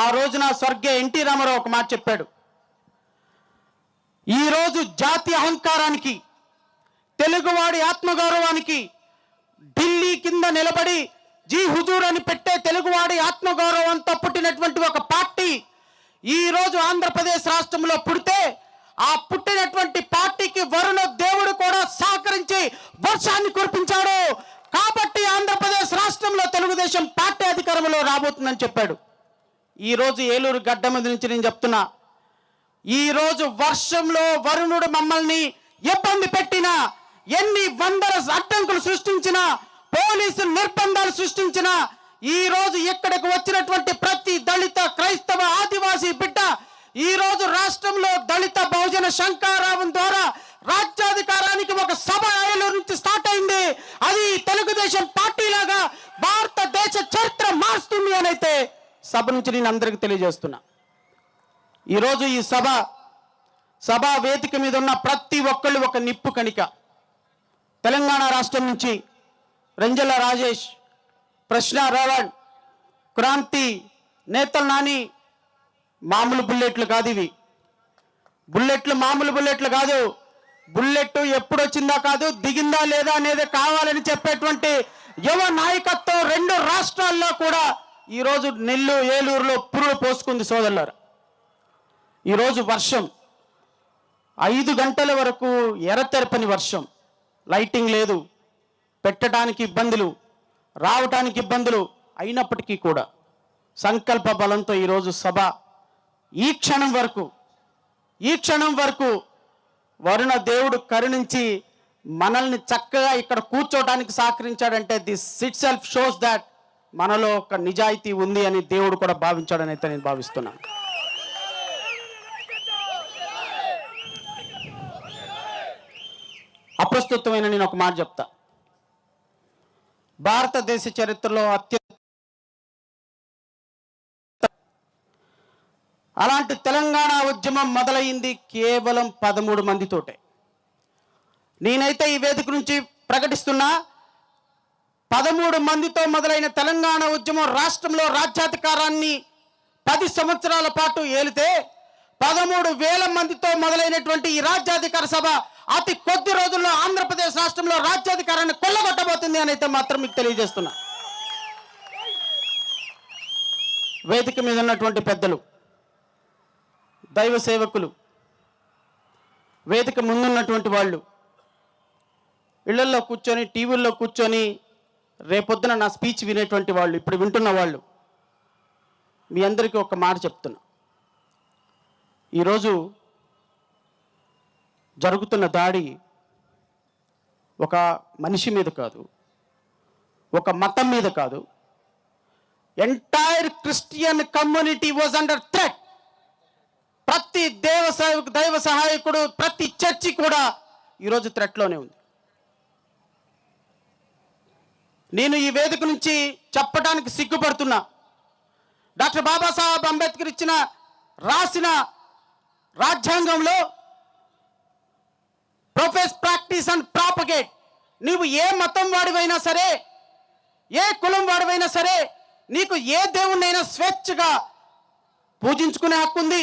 ఆ రోజున స్వర్గీయ ఎన్టీ రామారావు ఒక మాట చెప్పాడు. ఈరోజు జాతి అహంకారానికి, తెలుగువాడి ఆత్మగౌరవానికి ఢిల్లీ కింద నిలబడి జీ హుజూర్ అని పెట్టే తెలుగువాడి ఆత్మగౌరవంతో పుట్టినటువంటి ఒక పార్టీ ఈరోజు ఆంధ్రప్రదేశ్ రాష్ట్రంలో పుడితే, ఆ పుట్టినటువంటి పార్టీకి వరుణ దేవుడు కూడా సహకరించి వర్షాన్ని కురిపించాడు. కాబట్టి ఆంధ్రప్రదేశ్ రాష్ట్రంలో తెలుగుదేశం పార్టీ అధికారంలో రాబోతుందని చెప్పాడు. ఈరోజు ఏలూరు గడ్డ మీద నుంచి నేను చెప్తున్నా, ఈరోజు వర్షంలో వరుణుడు మమ్మల్ని ఇబ్బంది పెట్టినా, ఎన్ని వందల అడ్డంకులు సృష్టించినా, పోలీసులు నిర్బంధాలు సృష్టించినా, ఈ రోజు ఇక్కడికి వచ్చినటువంటి ప్రతి దళిత, క్రైస్తవ, ఆదివాసీ బిడ్డ ఈ రోజు రాష్ట్రంలో దళిత బహుజన శంకారావం ద్వారా రాజ్యాధికారానికి ఒక సభ ఏలూరు నుంచి స్టార్ట్ అయింది. అది తెలుగుదేశం పార్టీ లాగా భారతదేశ చరిత్ర మారుస్తుంది అని అయితే సభ నుంచి నేను అందరికీ తెలియజేస్తున్నా. ఈరోజు ఈ సభా వేదిక మీద ఉన్న ప్రతి ఒక్కళ్ళు ఒక నిప్పు కణిక. తెలంగాణ రాష్ట్రం నుంచి రెంజల రాజేష్, ప్రశ్న రావణ్, క్రాంతి, నేతల్ నాని మామూలు బుల్లెట్లు కాదు ఇవి. బుల్లెట్లు మామూలు బుల్లెట్లు కాదు. బుల్లెట్ ఎప్పుడు వచ్చిందా కాదు, దిగిందా లేదా అనేది కావాలని చెప్పేటువంటి యువ నాయకత్వం రెండు రాష్ట్రాల్లో కూడా ఈరోజు ఏలూరులో పురుడు పోసుకుంది సోదరులారా. ఈరోజు వర్షం 5 గంటల వరకు ఎరతెరపని వర్షం, లైటింగ్ లేదు, పెట్టడానికి ఇబ్బందులు, రావటానికి ఇబ్బందులు అయినప్పటికీ కూడా సంకల్ప బలంతో ఈరోజు సభ ఈ క్షణం వరకు వరుణ దేవుడు కరుణించి మనల్ని చక్కగా ఇక్కడ కూర్చోవడానికి సహకరించాడంటే this itself shows that మనలో ఒక నిజాయితీ ఉంది అని దేవుడు కూడా భావించాడని అయితే నేను భావిస్తున్నాను. అప్రస్తుతమైన నేను ఒక మాట చెప్తా. భారతదేశ చరిత్రలో అలాంటి తెలంగాణ ఉద్యమం మొదలైంది కేవలం 13 మందితోటే. నేనైతే ఈ వేదిక నుంచి ప్రకటిస్తున్నా, 13 మందితో మొదలైన తెలంగాణ ఉద్యమం రాష్ట్రంలో రాజ్యాధికారాన్ని 10 సంవత్సరాల పాటు ఏలితే 13,000 మందితో మొదలైనటువంటి ఈ రాజ్యాధికార సభ అతి కొద్ది రోజుల్లో ఆంధ్రప్రదేశ్ రాష్ట్రంలో రాజ్యాధికారాన్ని కొల్లగొట్టబోతుంది అని అయితే మాత్రం మీకు తెలియజేస్తున్నా. వేదిక మీద ఉన్నటువంటి పెద్దలు, దైవ సేవకులు, వేదిక ముందున్నటువంటి వాళ్ళు, ఇళ్లల్లో కూర్చొని, టీవీల్లో కూర్చొని రేపొద్దున నా స్పీచ్ వినేటువంటి వాళ్ళు, ఇప్పుడు వింటున్న వాళ్ళు, మీ అందరికీ ఒక మాట చెప్తున్నా. ఈరోజు జరుగుతున్న దాడి ఒక మనిషి మీద కాదు, ఒక మతం మీద కాదు, entire Christian community was under threat. ప్రతి దైవ సహాయకుడు, ప్రతి చర్చి కూడా ఈరోజు థ్రెట్లోనే ఉంది. నేను ఈ వేదిక నుంచి చెప్పడానికి సిగ్గుపడుతున్నా. డాక్టర్ బాబాసాహెబ్ అంబేద్కర్ రాసిన రాజ్యాంగంలో ప్రొఫెస్, ప్రాక్టీస్ అండ్ ప్రాపగేట్, నీవు ఏ మతం వాడివైనా సరే, ఏ కులం వాడివైనా సరే, నీకు ఏ దేవుణ్ణైనా స్వేచ్ఛగా పూజించుకునే హక్కు ఉంది,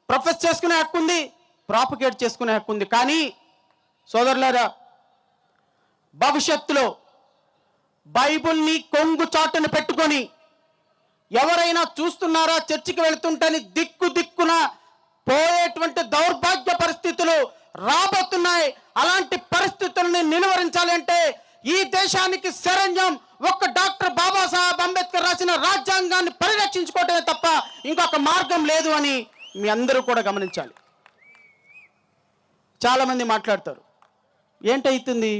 ప్రొఫెస్ చేసుకునే హక్కు ఉంది, ప్రాపగేట్ చేసుకునే హక్కు ఉంది. కానీ సోదరులారా, భవిష్యత్తులో బైబిల్ని కొంగు చాటును పెట్టుకొని ఎవరైనా చూస్తున్నారా చర్చికి వెళుతుంటని దిక్కున పోయేటువంటి దౌర్భాగ్య పరిస్థితులు రాబోతున్నాయి. అలాంటి పరిస్థితుల్ని నిలువరించాలంటే ఈ దేశానికి శరణ్యం ఒక్క డాక్టర్ బాబాసాహెబ్ అంబేద్కర్ రాసిన రాజ్యాంగాన్ని పరిరక్షించుకోవటమే తప్ప ఇంకొక మార్గం లేదు అని మీ అందరూ కూడా గమనించాలి. చాలామంది మాట్లాడతారు, ఏంటవుతుంది,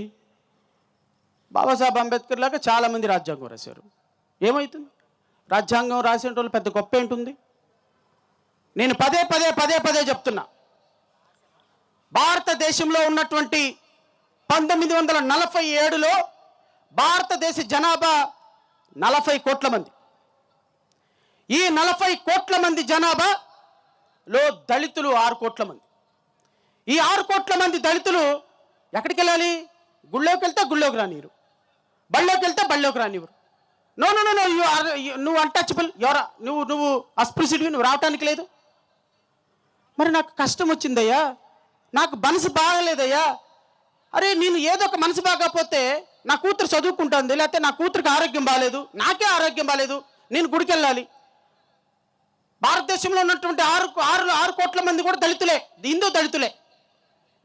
బాబాసాహెబ్ అంబేద్కర్ లాగా చాలామంది రాజ్యాంగం రాశారు, ఏమవుతుంది, రాజ్యాంగం రాసిన వాళ్ళు పెద్ద గొప్ప ఏంటుంది? నేను పదే చెప్తున్నా, భారతదేశంలో ఉన్నటువంటి 1947లో భారతదేశ జనాభా 40 కోట్ల మంది. ఈ 40 కోట్ల మంది జనాభాలో దళితులు 6 కోట్ల మంది. ఈ 6 కోట్ల మంది దళితులు ఎక్కడికి వెళ్ళాలి? గుళ్ళోకి వెళ్తే గుళ్ళోకి రానివ్వరు, బళ్ళోకి వెళ్తే బళ్ళోకి రానివ్వరు. No no no no you are, నువ్వు అన్టచబుల్, ఎవరా నువ్వు అస్పృశ్యుడివి, నువ్వు రావటానికి లేదు. మరి నాకు కష్టం వచ్చిందయ్యా, నాకు మనసు బాగలేదయ్యా. అరే నేను ఏదో ఒక మనసు బాగపోతే నా కూతురు చదువుకుంటుంది, లేకపోతే నా కూతురికి ఆరోగ్యం బాగాలేదు, నాకే ఆరోగ్యం బాగాలేదు, నేను గుడికి వెళ్ళాలి. భారతదేశంలో ఉన్నటువంటి 6 కోట్ల మంది కూడా దళితులే, హిందూ దళితులే,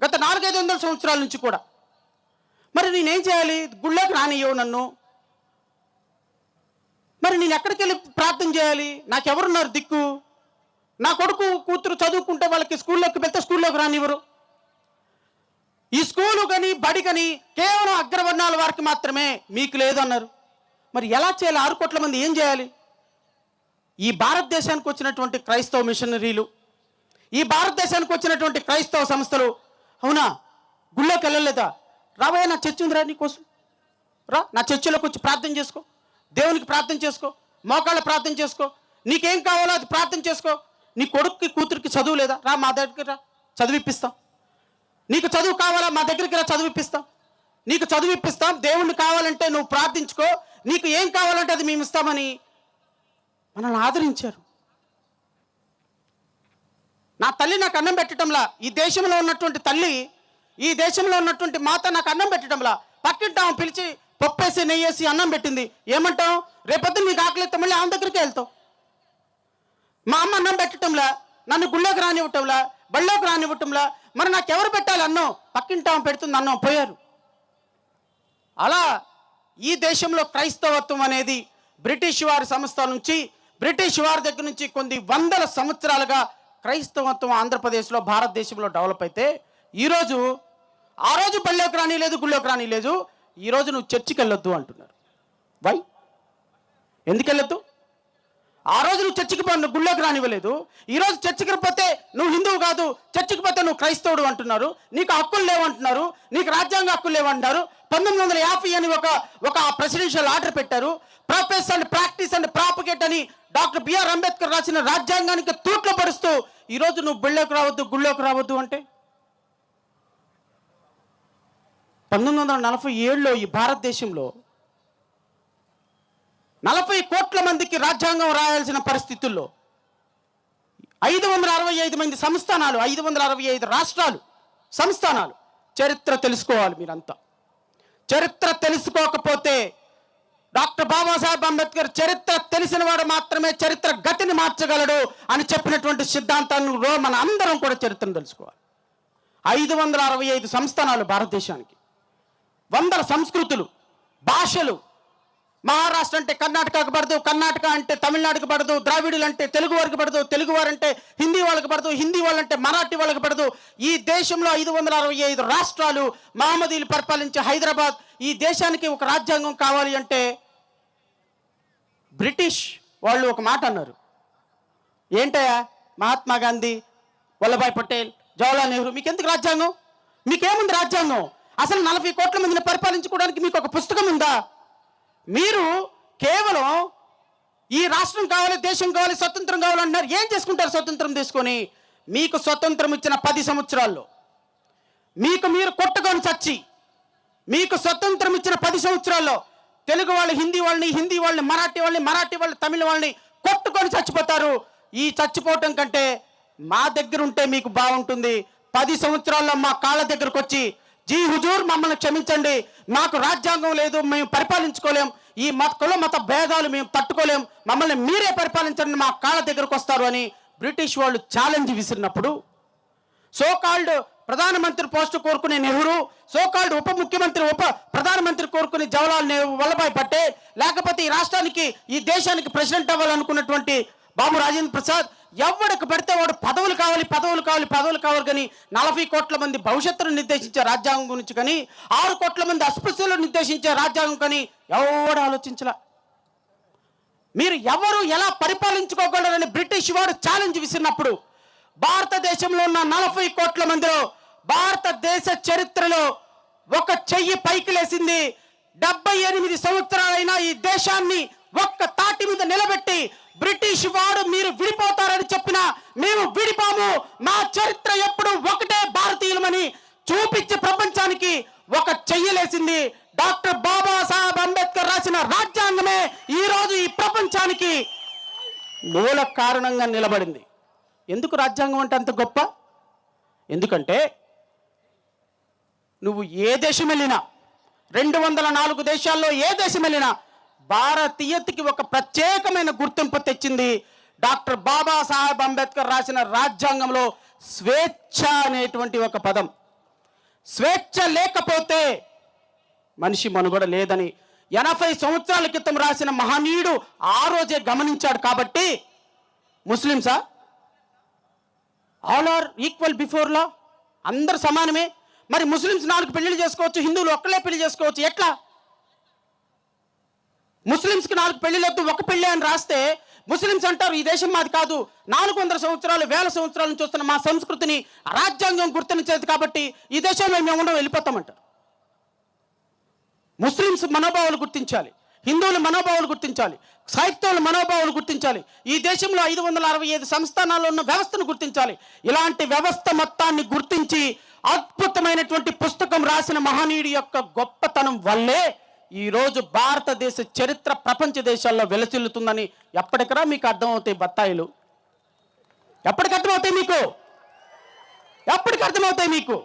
గత 400-500 సంవత్సరాల నుంచి కూడా. మరి నేనేం చేయాలి? గుళ్ళోకి రానియ్యవు నన్ను, మరి నేను ఎక్కడికి వెళ్ళి ప్రార్థన చేయాలి? నాకెవరున్నారు దిక్కు? నా కొడుకు కూతురు చదువుకుంటే వాళ్ళకి స్కూల్లోకి వెళ్తే స్కూల్లోకి రానివ్వరు. ఈ స్కూలు కానీ బడి కానీ కేవలం అగ్రవర్ణాల వారికి మాత్రమే, మీకు లేదన్నారు. మరి ఎలా చేయాలి? 6 కోట్ల మంది ఏం చేయాలి? ఈ భారతదేశానికి వచ్చినటువంటి క్రైస్తవ మిషనరీలు, ఈ భారతదేశానికి వచ్చినటువంటి క్రైస్తవ సంస్థలు, అవునా గుళ్ళోకి వెళ్ళలేదా? రాబోయే నా చర్చి ఉందిరా నీకోసం, రా నా చర్చిలోకి వచ్చి ప్రార్థన చేసుకో, దేవునికి ప్రార్థన చేసుకో, మోకాళ్ళ ప్రార్థన చేసుకో, నీకేం కావాలో అది ప్రార్థన చేసుకో. నీ కొడుక్కి కూతురికి చదువు లేదా? రా మా దగ్గరికి రా, చదివిప్పిస్తాం. నీకు చదువు కావాలా? మా దగ్గరికి రా, చదివిప్పిస్తాం. నీకు చదివిప్పిస్తాం. దేవుణ్ణి కావాలంటే నువ్వు ప్రార్థించుకో, నీకు ఏం కావాలంటే అది మేము ఇస్తామని మనల్ని ఆదరించారు. నా తల్లి నాకు అన్నం పెట్టడంలా, ఈ దేశంలో ఉన్నటువంటి తల్లి, ఈ దేశంలో ఉన్నటువంటి మాత నాకు అన్నం పెట్టడంలా, పక్కింటాం పిలిచి పప్పేసి నెయ్యేసి అన్నం పెట్టింది. ఏమంటాం? రేపొద్దు నీకు ఆకలిస్తే మళ్ళీ ఆమె దగ్గరికి వెళ్తావు. మా అమ్మ అన్నం పెట్టడంలా, నన్ను గుళ్ళోకి రానివ్వటంలా, బళ్ళోకి రానివ్వటంలా, మరి నాకెవరు పెట్టాలి అన్నం? పక్కింటాం పెడుతుంది అన్నం, పోయారు. అలా ఈ దేశంలో క్రైస్తవత్వం అనేది బ్రిటిష్ వారి సంస్థ నుంచి, బ్రిటిష్ వారి దగ్గర నుంచి కొన్ని వందల సంవత్సరాలుగా క్రైస్తవత్వం ఆంధ్రప్రదేశ్లో, భారతదేశంలో డెవలప్ అయితే ఈరోజు ఆ రోజు బళ్ళోకి రానిలేదు, గుళ్ళోకి రానిలేదు, ఈరోజు నువ్వు చర్చికి వెళ్ళొద్దు అంటున్నారు. వై? ఎందుకు వెళ్ళొద్దు? ఆ రోజు నువ్వు చర్చికి గుళ్ళోకి రానివ్వలేదు, ఈరోజు చర్చికి పోతే నువ్వు హిందువు కాదు, చర్చికి పోతే నువ్వు క్రైస్తవుడు అంటున్నారు. నీకు హక్కులు లేవంటున్నారు, నీకు రాజ్యాంగ హక్కులు లేవంటున్నారు. 1950 అని ఒక ప్రెసిడెన్షియల్ ఆర్డర్ పెట్టారు. Profess and practice and propagate అని డాక్టర్ బిఆర్ అంబేద్కర్ రాసిన రాజ్యాంగానికి తూట్లు పరుస్తూ ఈరోజు నువ్వు బళ్ళోకి రావద్దు, గుళ్ళోకి రావద్దు అంటే 1947లో ఈ భారతదేశంలో 40 కోట్ల మందికి రాజ్యాంగం రాయాల్సిన పరిస్థితుల్లో 565 మంది సంస్థానాలు, 565 రాష్ట్రాలు, సంస్థానాలు. చరిత్ర తెలుసుకోవాలి మీరంతా. చరిత్ర తెలుసుకోకపోతే డాక్టర్ బాబాసాహెబ్ అంబేద్కర్ చరిత్ర తెలిసిన వాడు మాత్రమే చరిత్ర గతిని మార్చగలడు అని చెప్పినటువంటి సిద్ధాంతాన్ని మన అందరం కూడా చరిత్రను తెలుసుకోవాలి. 565 సంస్థానాలు భారతదేశానికి, వందల సంస్కృతులు, భాషలు. మహారాష్ట్ర అంటే కర్ణాటకకు పడదు, కర్ణాటక అంటే తమిళనాడుకు పడదు, ద్రావిడులు అంటే తెలుగు వారికి పడదు, తెలుగు వారంటే హిందీ వాళ్ళకి పడదు, హిందీ వాళ్ళంటే మరాఠీ వాళ్ళకి పడదు. ఈ దేశంలో 565 రాష్ట్రాలు, మహమ్మదీలు పరిపాలించే హైదరాబాద్. ఈ దేశానికి ఒక రాజ్యాంగం కావాలి అంటే బ్రిటిష్ వాళ్ళు ఒక మాట అన్నారు. ఏంటయ్యా? మహాత్మా గాంధీ, వల్లభాయ్ పటేల్, జవహర్లాల్ నెహ్రూ, మీకెందుకు రాజ్యాంగం? మీకేముంది రాజ్యాంగం? అసలు 40 కోట్ల మందిని పరిపాలించుకోవడానికి మీకు ఒక పుస్తకం ఉందా? మీరు కేవలం ఈ రాష్ట్రం కావాలి, దేశం కావాలి, స్వతంత్రం కావాలంటున్నారు. ఏం చేసుకుంటారు స్వతంత్రం తీసుకొని? మీకు స్వతంత్రం ఇచ్చిన 10 సంవత్సరాల్లో మీకు మీరు కొట్టుకొని చచ్చి, మీకు స్వతంత్రం ఇచ్చిన 10 సంవత్సరాల్లో తెలుగు వాళ్ళు హిందీ వాళ్ళని, హిందీ వాళ్ళని మరాఠీ వాళ్ళని, మరాఠీ వాళ్ళు తమిళ వాళ్ళని కొట్టుకొని చచ్చిపోతారు. ఈ చచ్చిపోవటం కంటే మా దగ్గర ఉంటే మీకు బాగుంటుంది. 10 సంవత్సరాల్లో మా కాళ్ళ దగ్గరకు వచ్చి, జీ హుజూర్ మమ్మల్ని క్షమించండి, మాకు రాజ్యాంగం లేదు, మేము పరిపాలించుకోలేం, ఈ కుల మత భేదాలు మేము తట్టుకోలేం, మమ్మల్ని మీరే పరిపాలించండి, మా కాళ్ళ దగ్గరకు వస్తారు అని బ్రిటిష్ వాళ్ళు ఛాలెంజ్ విసిరినప్పుడు సోకాల్డ్ ప్రధానమంత్రి పోస్టు కోరుకునే నెహ్రూ, సోకాల్డ్ ప్రధానమంత్రి కోరుకునే జవహర్లాల్ నెహ్రూ, వల్లభాయ్ పటేల్, లేకపోతే ఈ రాష్ట్రానికి, ఈ దేశానికి ప్రెసిడెంట్ అవ్వాలనుకున్నటువంటి బాబు రాజేంద్ర ప్రసాద్, ఎవరికి పడితే వాడు పదవులు కావాలి కానీ 40 కోట్ల మంది భవిష్యత్తును నిర్దేశించే రాజ్యాంగం గురించి కానీ, 6 కోట్ల మంది అస్పృశ్యులను నిర్దేశించే రాజ్యాంగం కానీ ఎవడు ఆలోచించలా. మీరు ఎవరు ఎలా పరిపాలించుకోగలరని బ్రిటిష్ వాడు ఛాలెంజ్ విసిరినప్పుడు భారతదేశంలో ఉన్న 40 కోట్ల మందిలో భారతదేశ చరిత్రలో ఒక చెయ్యి పైకి లేసింది. 78 సంవత్సరాలైనా ఈ దేశాన్ని ఒక్క తాటి మీద నిలబెట్టి బ్రిటిష్ వాడు మీరు విడిపోతారని చెప్పినా మేము విడిపోము, మా చరిత్ర ఎప్పుడు ఒకటే భారతీయులమని చూపించి ప్రపంచానికి ఒక చెయ్యలేసింది. డాక్టర్ బాబాసాహెబ్ అంబేద్కర్ రాసిన రాజ్యాంగమే ఈ ప్రపంచానికి మూల కారణంగా నిలబడింది. ఎందుకు రాజ్యాంగం అంటే అంత గొప్ప? ఎందుకంటే నువ్వు ఏ దేశం వెళ్ళినా, 204 దేశాల్లో ఏ దేశం వెళ్ళినా భారతీయతకి ఒక ప్రత్యేకమైన గుర్తింపు తెచ్చింది డాక్టర్ బాబాసాహెబ్ అంబేద్కర్ రాసిన రాజ్యాంగంలో స్వేచ్ఛ అనేటువంటి ఒక పదం. స్వేచ్ఛ లేకపోతే మనిషి మనుగడ లేదని 80 సంవత్సరాల క్రితం రాసిన మహనీయుడు ఆ రోజే గమనించాడు. కాబట్టి ముస్లిమ్సా? All are equal before law, అందరు సమానమే. మరి ముస్లిమ్స్ 4 పెళ్లిళ్ళు చేసుకోవచ్చు, హిందువులు ఒక్కలే పెళ్లి చేసుకోవచ్చు. ఎట్లా? ముస్లిమ్స్కి 4 పెళ్లిళ్ళు వద్దు, ఒక పెళ్లి అని రాస్తే ముస్లిమ్స్ అంటారు ఈ దేశం మాది కాదు, 400 సంవత్సరాలు 1000 సంవత్సరాల నుంచి వస్తున్న మా సంస్కృతిని రాజ్యాంగం గుర్తించేది కాబట్టి ఈ దేశంలో మేము ఉండడం వెళ్ళిపోతామంటారు. ముస్లిమ్స్ మనోభావాలు గుర్తించాలి, హిందువుల మనోభావాలు గుర్తించాలి, సాహిత్యుల మనోభావాలు గుర్తించాలి, ఈ దేశంలో 565 సంస్థానాల్లో ఉన్న వ్యవస్థను గుర్తించాలి. ఇలాంటి వ్యవస్థ మొత్తాన్ని గుర్తించి అద్భుతమైనటువంటి పుస్తకం రాసిన మహనీయుడి యొక్క గొప్పతనం వల్లే ఈరోజు భారతదేశ చరిత్ర ప్రపంచ దేశాల్లో వెలసిల్లుతుందని ఎప్పటికరా మీకు అర్థమవుతాయి బత్తాయిలు? ఎప్పటికి అర్థమవుతాయి మీకు? ఎప్పటికి అర్థమవుతాయి మీకు?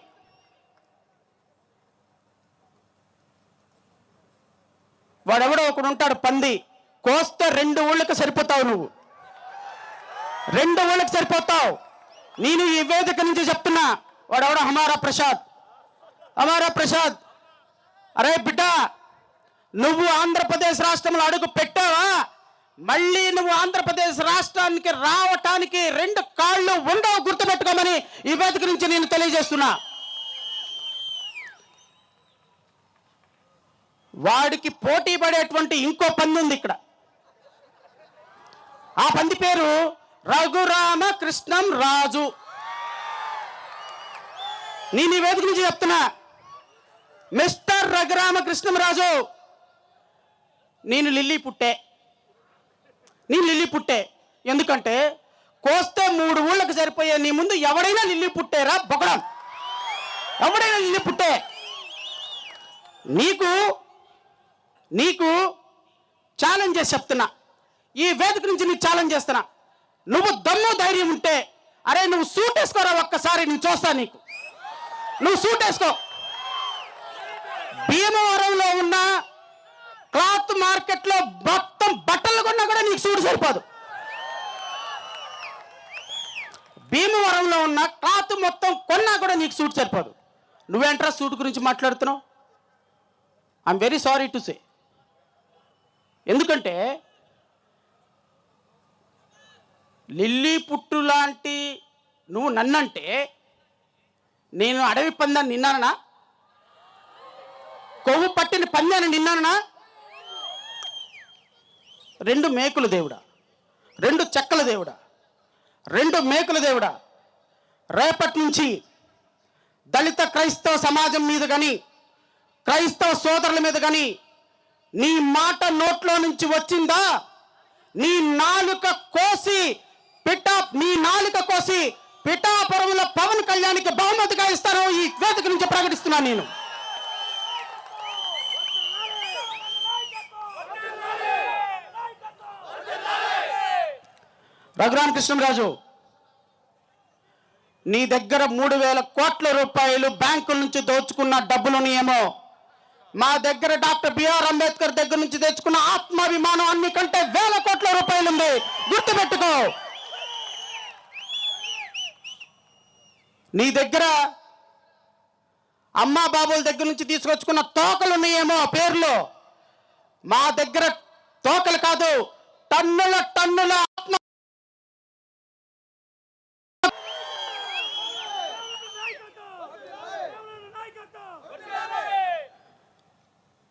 వాడెవడో ఒకడు ఉంటాడు పంది, కోస్తే 2 ఊళ్ళకి సరిపోతావు, నువ్వు 2 ఊళ్ళకి సరిపోతావు. నేను ఈ వేదిక నుంచి చెప్తున్నా, వాడెవడో హమారా ప్రసాద్, అరే బిడ్డ, నువ్వు ఆంధ్రప్రదేశ్ రాష్ట్రంలో అడుగు పెట్టావా, మళ్ళీ నువ్వు ఆంధ్రప్రదేశ్ రాష్ట్రానికి రావటానికి 2 కాళ్ళు ఉండవు, గుర్తుపెట్టుకోమని ఈ వేదిక నుంచి నేను తెలియజేస్తున్నా. వాడికి పోటీ పడేటువంటి ఇంకో పంది ఉంది ఇక్కడ. ఆ పంది పేరు రఘురామకృష్ణం రాజు. నేను ఈ వేదిక నుంచి చెప్తున్నా, మిస్టర్ రఘురామకృష్ణం రాజు, నేను లిల్లీ పుట్టే. ఎందుకంటే కోస్తే 3 ఊళ్ళకి సరిపోయే నీ ముందు ఎవడైనా లిల్లీ పుట్టేరా బొగడం? ఎవడైనా లిల్లీ పుట్టే. నీకు ఛాలెంజ్ చేసి చెప్తున్నా, ఈ వేదిక నుంచి నీకు ఛాలెంజ్ చేస్తున్నా. నువ్వు దమ్ము ధైర్యం ఉంటే, అరే నువ్వు సూట్ వేసుకోరా ఒక్కసారి, నేను చూస్తా నీకు. నువ్వు సూట్ వేసుకో. భీమవరంలో ఉన్న క్లాత్ మార్కెట్లో మొత్తం బట్టలు కొన్నా కూడా నీకు సూట్ సరిపోదు. భీమవరంలో ఉన్న క్లాత్ మొత్తం కొన్నా కూడా నీకు సూట్ సరిపోదు. నువ్వేంట్రా సూట్ గురించి మాట్లాడుతున్నావు? I'm very sorry to say. ఎందుకంటే లిల్లీ పుట్టు లాంటి నువ్వు నన్నంటే నేను అడవి పందాన్ని నిన్నానా? కొవ్వు పట్టిన పందాన్ని నిన్నానా? 2 మేకుల దేవుడా, 2 చెక్కల దేవుడా, 2 మేకుల దేవుడా, రేపటి నుంచి దళిత క్రైస్తవ సమాజం మీద కానీ క్రైస్తవ సోదరుల మీద కానీ నీ మాట నోట్లో నుంచి వచ్చిందా, నీ నాలుక కోసి పిఠాపురంలో పవన్ కళ్యాణ్కి బహుమతిగా ఇస్తాను ఈ వేదిక నుంచి ప్రకటిస్తున్నాను నేను. రఘురామకృష్ణరాజు, నీ దగ్గర 3,000 కోట్ల రూపాయలు బ్యాంకుల నుంచి దోచుకున్న డబ్బులునేమో, మా దగ్గర డాక్టర్ బిఆర్ అంబేద్కర్ దగ్గర నుంచి తెచ్చుకున్న ఆత్మాభిమానం అన్నికంటే 1,000 కోట్ల రూపాయలు ఉంది, గుర్తుపెట్టుకో. నీ దగ్గర అమ్మా బాబుల దగ్గర నుంచి తీసుకొచ్చుకున్న తోకలు ఉన్నాయేమో పేర్లు, మా దగ్గర తోకలు కాదు, టన్నుల ఆత్మ.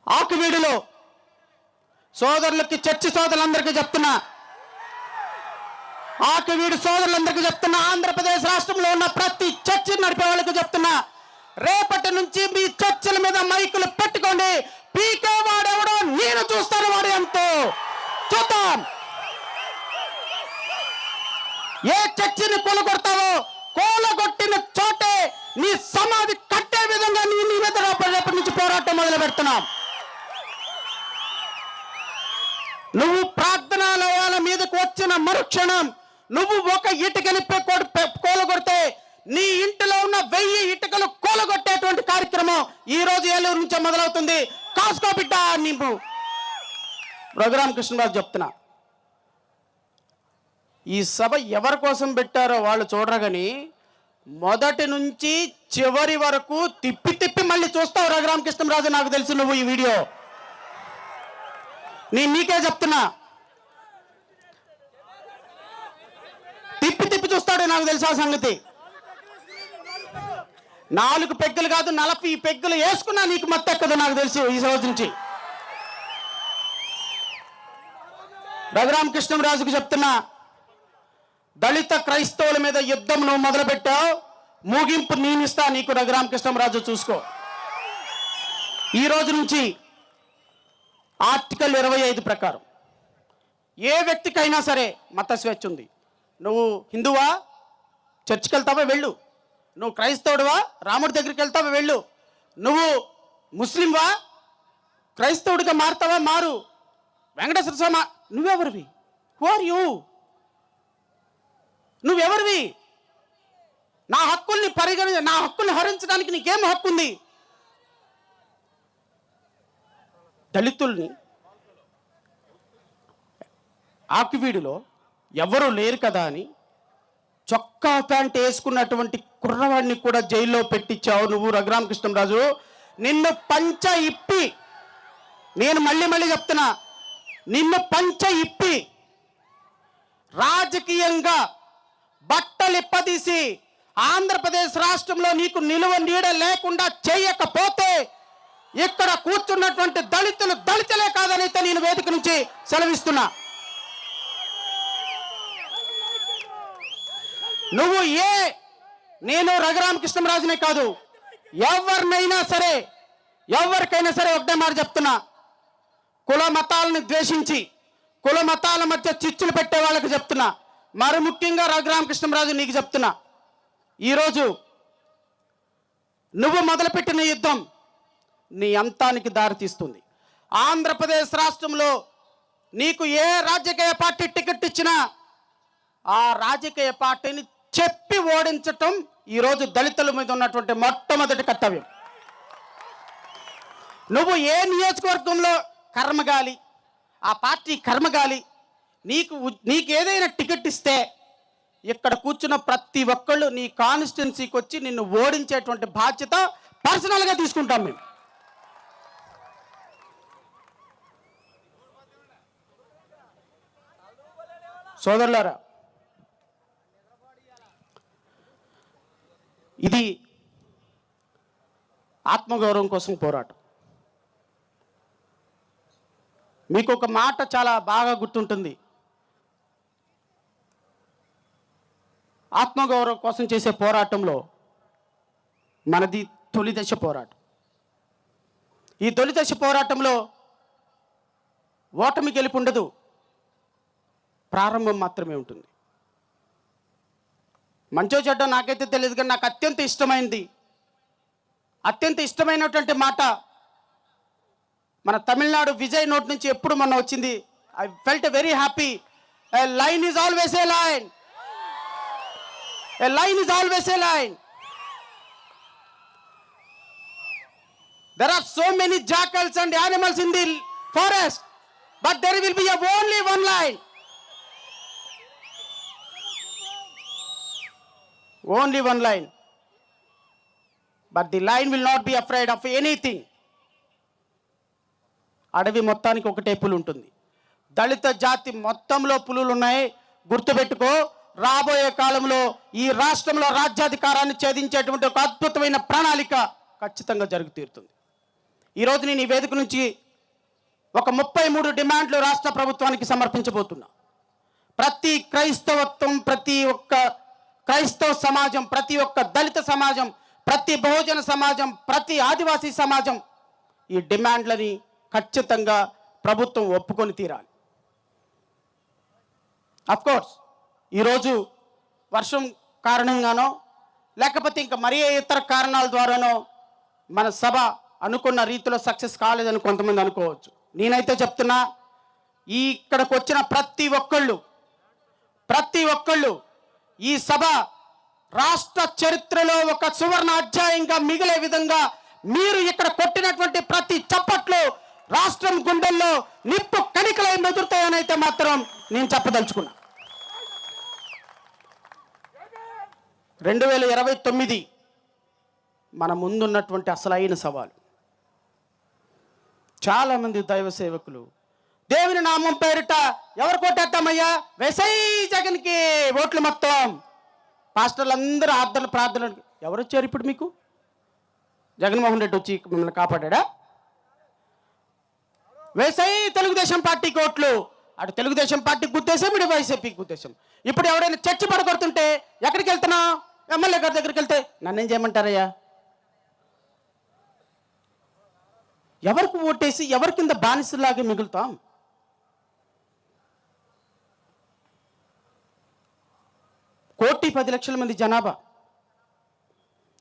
ఆకువీడులో సోదరులకి, చర్చి సోదరులందరికీ చెప్తున్నా, ఆకువీడు సోదరులందరికీ చెప్తున్నా, ఆంధ్రప్రదేశ్ రాష్ట్రంలో ఉన్న ప్రతి చర్చి నడిపే వాళ్ళకి చెప్తున్నా, రేపటి నుంచి మీ చర్చిల మీద మైకులు పెట్టుకోండి. పీకే వాడెవడో నేను చూస్తాను, వాడు ఎంతో చూద్దాం. ఏ చర్చిని కూలగొడతావో కూలగొట్టిన చోటే నీ సమాధి కట్టే విధంగా నీ మీద రేపటి నుంచి పోరాటం మొదలు పెడుతున్నాం. నువ్వు ప్రార్థనల వచ్చిన మరుక్షణం నువ్వు ఒక ఇటుకని కూలగొడితే నీ ఇంటిలో ఉన్న 1000 ఇటుకలు కూలగొట్టేటువంటి కార్యక్రమం ఈ రోజు ఏలూరు నుంచే మొదలవుతుంది. కాసుకో బిడ్డ నీవు. రఘురామకృష్ణరాజు చెప్తున్నా, ఈ సభ ఎవరి కోసం పెట్టారో వాళ్ళు చూడరు కానీ మొదటి నుంచి చివరి వరకు తిప్పి తిప్పి మళ్ళీ చూస్తావు రఘురామకృష్ణరాజు. నాకు తెలుసు నువ్వు ఈ వీడియో నీకే చెప్తున్నా, తిప్పి తిప్పి చూస్తాడు. నాకు తెలుసు ఆ సంగతి. 4 పెగ్గులు కాదు 40 పెగ్గులు వేసుకున్నా నీకు మత్తెక్కదు. నాకు తెలుసు ఈ రోజు నుంచి. రఘురామకృష్ణరాజుకు చెప్తున్నా, దళిత క్రైస్తవుల మీద యుద్ధం నువ్వు మొదలుపెట్టావు, ముగింపు నేనిస్తా నీకు. రఘురామకృష్ణరాజు చూసుకో. ఈ రోజు నుంచి ఆర్టికల్ 25 ప్రకారం ఏ వ్యక్తికైనా సరే మత స్వేచ్ఛ ఉంది. నువ్వు హిందువా, చర్చికి వెళ్తావా వెళ్ళు. నువ్వు క్రైస్తవుడువా, రాముడి దగ్గరికి వెళ్తావా వెళ్ళు. నువ్వు ముస్లింవా, క్రైస్తవుడిగా మారుతావా మారు. వెంకటేశ్వర స్వామి నువ్వెవరివి? Who are you? నువ్వెవరివి? నా హక్కుల్ని హరించడానికి నీకేం హక్కు ఉంది? దళితుల్ని ఆకివీడిలో ఎవరు లేరు కదా అని చొక్కా ప్యాంట్ వేసుకున్నటువంటి కుర్రవాడిని కూడా జైల్లో పెట్టించావు నువ్వు రఘురామకృష్ణరాజు. నిన్ను పంచ ఇప్పి, నేను మళ్ళీ చెప్తున్నా, నిన్ను పంచ ఇప్పి రాజకీయంగా బట్టలు ఇప్పదీసి ఆంధ్రప్రదేశ్ రాష్ట్రంలో నీకు నిలువ నీడ లేకుండా చేయకపోతే ఇక్కడ కూర్చున్నటువంటి దళితులే కాదనైతే నేను వేదిక నుంచి సెలవిస్తున్నా. నువ్వు నేను రఘురామకృష్ణరాజునే కాదు, ఎవరికైనా సరే ఒకటే మాట చెప్తున్నా, కుల మతాలను ద్వేషించి కుల మతాల మధ్య చిచ్చులు పెట్టే వాళ్ళకి చెప్తున్నా, మరి ముఖ్యంగా రఘురామకృష్ణరాజు నీకు చెప్తున్నా, ఈరోజు నువ్వు మొదలుపెట్టిన యుద్ధం నీ అంతానికి దారితీస్తుంది. ఆంధ్రప్రదేశ్ రాష్ట్రంలో నీకు ఏ రాజకీయ పార్టీ టికెట్ ఇచ్చినా ఆ రాజకీయ పార్టీని చెప్పి ఓడించటం ఈరోజు దళితుల మీద ఉన్నటువంటి మొట్టమొదటి కర్తవ్యం. నువ్వు ఏ నియోజకవర్గంలో కర్మగాలి, ఆ పార్టీ కర్మగాలి, నీకు ఏదైనా టికెట్ ఇస్తే ఇక్కడ కూర్చున్న ప్రతి ఒక్కళ్ళు నీ కాన్స్టిట్యున్సీకి వచ్చి నిన్ను ఓడించేటువంటి బాధ్యత పర్సనల్గా తీసుకుంటాం మేము. సోదరులారా, ఇది ఆత్మగౌరవం కోసం పోరాటం. మీకు ఒక మాట చాలా బాగా గుర్తుంటుంది. ఆత్మగౌరవం కోసం చేసే పోరాటంలో మనది తొలి దశ పోరాటం. ఈ తొలి దశ పోరాటంలో ఓటమి గెలుపు ఉండదు, ప్రారంభం మాత్రమే ఉంటుంది. మంచో చెడ్డ నాకైతే తెలియదు, కానీ నాకు అత్యంత ఇష్టమైనటువంటి మాట మన తమిళనాడు విజయ్ నోట్ నుంచి ఎప్పుడు మొన్న వచ్చింది. I felt very happy. A line is always a line. A line is always a line. There are so many jackals and animals in the forest, but there will be only one line. Only one line. But the line will not be afraid of anything. అడవి మొత్తానికి ఒకటే పులి ఉంటుంది. దళిత జాతి మొత్తంలో పులులు ఉన్నాయి. గుర్తుపెట్టుకో, రాబోయే కాలంలో ఈ రాష్ట్రంలో రాజ్యాధికారాన్ని ఛేదించేటువంటి ఒక అద్భుతమైన ప్రణాళిక ఖచ్చితంగా జరుగుతీరుతుంది. ఈరోజు నేను ఈ వేదిక నుంచి ఒక 33 డిమాండ్లు రాష్ట్ర ప్రభుత్వానికి సమర్పించబోతున్నా. ప్రతి క్రైస్తవత్వం, ప్రతి ఒక్క క్రైస్తవ సమాజం, ప్రతి ఒక్క దళిత సమాజం, ప్రతి బహుజన సమాజం, ప్రతి ఆదివాసీ సమాజం ఈ డిమాండ్లని ఖచ్చితంగా ప్రభుత్వం ఒప్పుకొని తీరాలి. అఫ్కోర్స్ ఈరోజు వర్షం కారణంగానో లేకపోతే ఇంకా మరీ ఇతర కారణాల ద్వారానో మన సభ అనుకున్న రీతిలో సక్సెస్ కాలేదని కొంతమంది అనుకోవచ్చు. నేనైతే చెప్తున్నా, ఇక్కడికి వచ్చిన ప్రతి ఒక్కళ్ళు ఒక్కళ్ళు ఈ సభ రాష్ట్ర చరిత్రలో ఒక సువర్ణ అధ్యాయంగా మిగిలే విధంగా మీరు ఇక్కడ కొట్టినటువంటి ప్రతి చప్పట్లు రాష్ట్రం గుండెల్లో నిప్పు కణికలై మెదురుతాయని అయితే మాత్రం నేను చెప్పదలుచుకున్నా. 2029 మన ముందున్నటువంటి అసలైన సవాలు. చాలామంది దైవ సేవకులు దేవుని నామం పేరిట ఎవరు కొట్టేస్తామయ్యా, వేసై జగన్కి ఓట్లు మొత్తం, పాస్టర్లు అందరూ ఆర్దన ప్రార్థనలు. ఎవరు వచ్చారు ఇప్పుడు మీకు? జగన్మోహన్ రెడ్డి వచ్చి మిమ్మల్ని కాపాడా? వేసై తెలుగుదేశం పార్టీకి ఓట్లు, అటు తెలుగుదేశం పార్టీకి గుద్దేశం, ఇటు వైసీపీకి గుద్దేశం. ఇప్పుడు ఎవరైనా చర్చి పడగొడుతుంటే ఎక్కడికి వెళ్తున్నావు? ఎమ్మెల్యే గారి దగ్గరికి వెళ్తే నన్నేం చేయమంటారయ్యా? ఎవరికి ఓటేసి ఎవరి కింద బానిసలాగే మిగులుతాం? కోటి 10 లక్షల మంది జనాభా,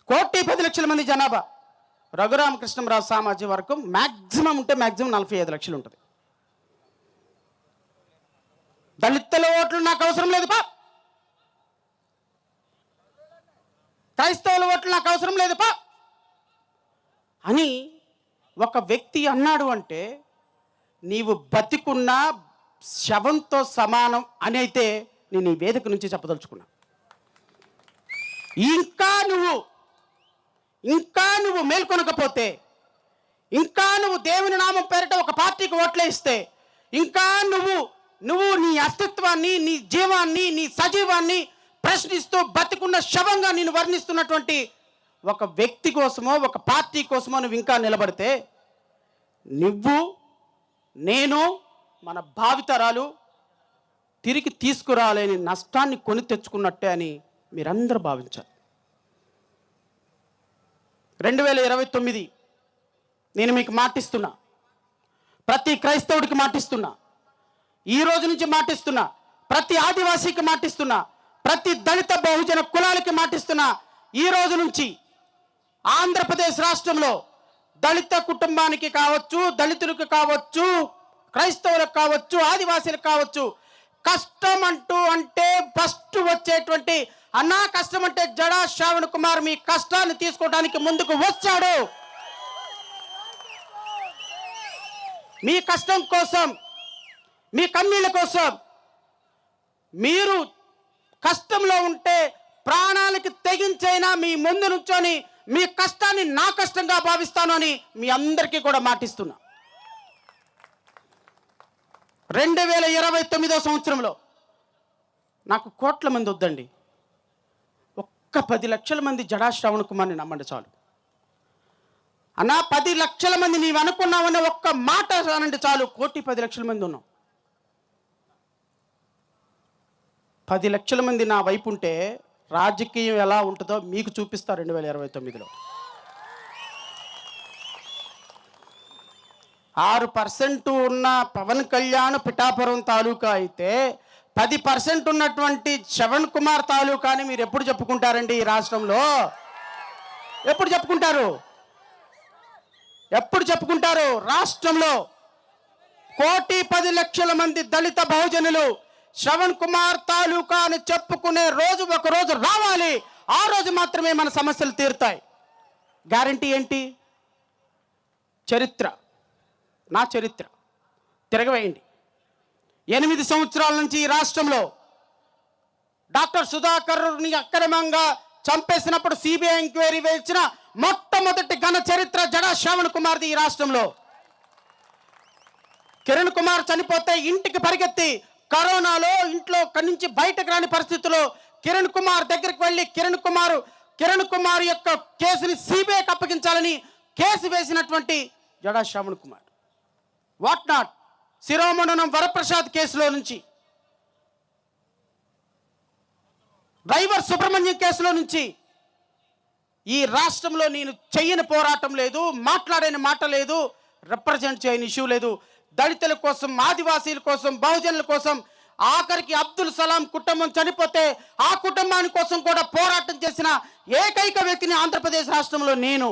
కోటి 10 లక్షల మంది జనాభా. రఘురామకృష్ణరావు సామాజిక వర్గం మ్యాక్సిమం ఉంటే మ్యాక్సిమం 45 లక్షలు ఉంటుంది. దళితుల ఓట్లు నాకు అవసరం లేదు పా, క్రైస్తవుల ఓట్లు నాకు అవసరం లేదు పా అని ఒక వ్యక్తి అన్నాడు అంటే నీవు బతికున్న శవంతో సమానం అని అయితే నేను ఈ వేదిక నుంచి చెప్పదలుచుకున్నా. ఇంకా నువ్వు మేల్కొనకపోతే, ఇంకా నువ్వు దేవుని నామం పేరిట ఒక పార్టీకి ఓట్లే ఇస్తే, ఇంకా నువ్వు నీ అస్తిత్వాన్ని, నీ జీవాన్ని, నీ సజీవాన్ని ప్రశ్నిస్తూ బతికున్న శవంగా నేను వర్ణిస్తున్నటువంటి ఒక వ్యక్తి కోసమో ఒక పార్టీ కోసమో నువ్వు ఇంకా నిలబడితే నువ్వు, నేను, మన భావితరాలు తిరిగి తీసుకురాలేని నష్టాన్ని కొని తెచ్చుకున్నట్టే అని మీరందరూ భావించాలి. 2029 నేను మీకు మాటిస్తున్నా, ప్రతి క్రైస్తవుడికి మాటిస్తున్నా, ఈ రోజు నుంచి మాటిస్తున్నా, ప్రతి ఆదివాసీకి మాటిస్తున్నా, ప్రతి దళిత బహుజన కులాలకి మాటిస్తున్నా. ఈ రోజు నుంచి ఆంధ్రప్రదేశ్ రాష్ట్రంలో దళిత కుటుంబానికి కావచ్చు, దళితులకు కావచ్చు, క్రైస్తవులకు కావచ్చు, ఆదివాసీలకు కావచ్చు, కష్టం అంటే ఫస్ట్ వచ్చేటువంటి అన్నా కష్టం అంటే జడా శ్రావణ్ కుమార్ మీ కష్టాన్ని తీసుకోవడానికి ముందుకు వచ్చాడు. మీ కష్టం కోసం, మీ కన్నీళ్ళ కోసం, మీరు కష్టంలో ఉంటే ప్రాణాలకి తెగించైనా మీ ముందు నుంచొని మీ కష్టాన్ని నా కష్టంగా భావిస్తాను అని మీ అందరికీ కూడా మాటిస్తున్నా. 2029 సంవత్సరంలో నాకు కోట్ల మంది వద్దండి, ఒక్క 10 లక్షల మంది జడా శ్రావణ్ కుమార్ని నమ్మండి చాలు. అన్నా 10 లక్షల మంది నీవు అనుకున్నావన్న ఒక్క మాట అనండి చాలు. కోటి 10 లక్షల మంది ఉన్నాం. 10 లక్షల మంది నా వైపు ఉంటే రాజకీయం ఎలా ఉంటుందో మీకు చూపిస్తా 2029లో. 6% ఉన్న పవన్ కళ్యాణ్ పిఠాపురం తాలూకా అయితే 10% ఉన్నటువంటి శ్రవణ్ కుమార్ తాలూకాని మీరు ఎప్పుడు చెప్పుకుంటారండి? ఈ రాష్ట్రంలో ఎప్పుడు చెప్పుకుంటారు? ఎప్పుడు చెప్పుకుంటారు? రాష్ట్రంలో కోటి 10 లక్షల మంది దళిత బహుజనులు శ్రవణ్ కుమార్ తాలూకా అని చెప్పుకునే రోజు ఒక రోజు రావాలి. ఆ రోజు మాత్రమే మన సమస్యలు తీరుతాయి. గ్యారంటీ ఏంటి? చరిత్ర, నా చరిత్ర తిరగవేయండి. 8 సంవత్సరాల నుంచి ఈ రాష్ట్రంలో డాక్టర్ సుధాకర్ని అక్రమంగా చంపేసినప్పుడు సిబిఐ ఎంక్వైరీ వేసిన మొట్టమొదటి ఘన చరిత్ర జడా శ్రావణ్ కుమార్ది ఈ రాష్ట్రంలో. కిరణ్ కుమార్ చనిపోతే ఇంటికి పరిగెత్తి కరోనాలో ఇంట్లో నుంచి బయటకు రాని పరిస్థితుల్లో కిరణ్ కుమార్ దగ్గరికి వెళ్ళి కిరణ్ కుమార్ యొక్క కేసుని సిబిఐకి అప్పగించాలని కేసు వేసినటువంటి జడా శ్రావణ్ కుమార్. వాట్ నాట్ శిరోమండనం వరప్రసాద్ కేసులో నుంచి, డ్రైవర్ సుబ్రహ్మణ్యం కేసులో నుంచి ఈ రాష్ట్రంలో నేను చెయ్యని పోరాటం లేదు, మాట్లాడని మాట లేదు, రిప్రజెంట్ చేయని ఇష్యూ లేదు. దళితుల కోసం, ఆదివాసీల కోసం, బహుజనుల కోసం, ఆఖరికి అబ్దుల్ సలాం కుటుంబం చనిపోతే ఆ కుటుంబాని కోసం కూడా పోరాటం చేసిన ఏకైక వ్యక్తిని ఆంధ్రప్రదేశ్ రాష్ట్రంలో నేను.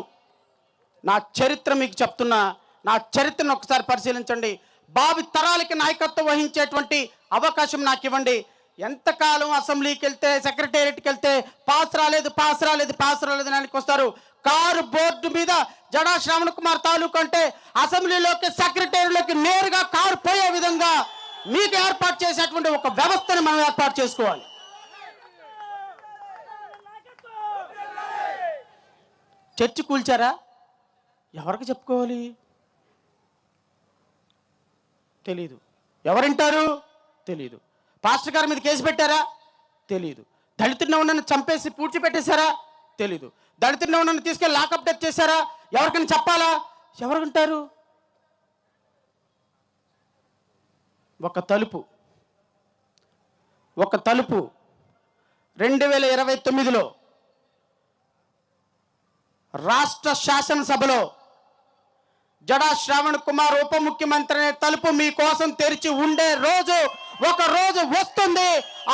నా చరిత్ర మీకు చెప్తున్నా, నా చరిత్రను ఒకసారి పరిశీలించండి. భావి తరాలకి నాయకత్వం వహించేటువంటి అవకాశం నాకు ఇవ్వండి. ఎంతకాలం అసెంబ్లీకి వెళ్తే సెక్రటేరియట్కి వెళ్తే పాస్ రాలేదు నానికి వస్తారు. కారు బోర్డు మీద జడా శ్రావణ్ కుమార్ తాలూకు అంటే అసెంబ్లీలోకి సెక్రటేరియట్లోకి నేరుగా కారు పోయే విధంగా మీకు ఏర్పాటు చేసేటువంటి ఒక వ్యవస్థను మనం ఏర్పాటు చేసుకోవాలి. చర్చి కూల్చారా? ఎవరికి చెప్పుకోవాలి? తెలీదు. ఎవరింటారు? తెలీదు. పాస్టర్ గారి మీద కేసు పెట్టారా? తెలీదు. దళితుడిని ఉన్నను చంపేసి పూడ్చిపెట్టేశారా? తెలీదు. దళితుడిని ఉన్నను తీసుకెళ్ళి లాకప్ డెత్ చేశారా? ఎవరికైనా చెప్పాలా? ఎవరుంటారు? ఒక తలుపు 2029లో రాష్ట్ర శాసనసభలో జడా శ్రావణ్ కుమార్ ఉప ముఖ్యమంత్రి అనే తలుపు మీకోసం తెరిచి ఉండే రోజు ఒక రోజు వస్తుంది.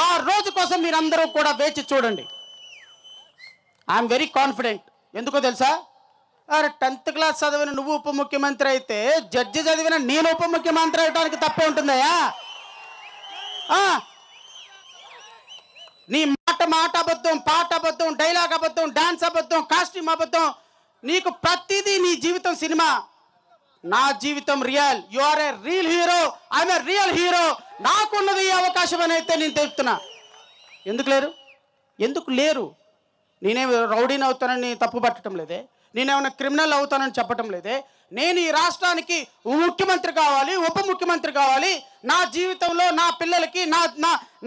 ఆ రోజు కోసం మీరందరూ కూడా వేచి చూడండి. I'm very confident. ఎందుకో తెలుసా? అరే 10th క్లాస్ చదివిన నువ్వు ఉప ముఖ్యమంత్రి అయితే జడ్జి చదివిన నేను ఉప ముఖ్యమంత్రి అవడానికి తప్పే ఉంటుందయా? నీ మాట అబద్ధం, పాట అబద్ధం, డైలాగ్ అబద్ధం, డాన్స్ అబద్ధం, కాస్ట్యూమ్ అబద్ధం. నీకు ప్రతిదీ నీ జీవితం సినిమా, నా జీవితం real. You are a real hero, I'm a real hero. నాకున్నది ఈ అవకాశం అని అయితే నేను చెప్తున్నా. ఎందుకు లేరు? నేనేమి రౌడీని అవుతానని తప్పు పట్టడం లేదే, నేనేమైనా క్రిమినల్ అవుతానని చెప్పటం లేదే. నేను ఈ రాష్ట్రానికి ముఖ్యమంత్రి కావాలి, ఉప ముఖ్యమంత్రి కావాలి. నా జీవితంలో నా పిల్లలకి,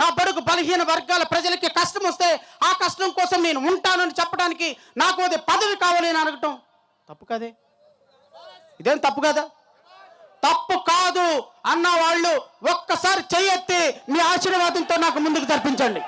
నా బడుగు బలహీన వర్గాల ప్రజలకి కష్టం వస్తే ఆ కష్టం కోసం నేను ఉంటానని చెప్పడానికి నాకు అది పదవి కావాలి అని అనగటం తప్పు కాదే? ఇదేం తప్పు కదా? తప్పు కాదు అన్న వాళ్ళు ఒక్కసారి చెయ్యెత్తి మీ ఆశీర్వాదంతో నాకు ముందుకు తర్పించండి.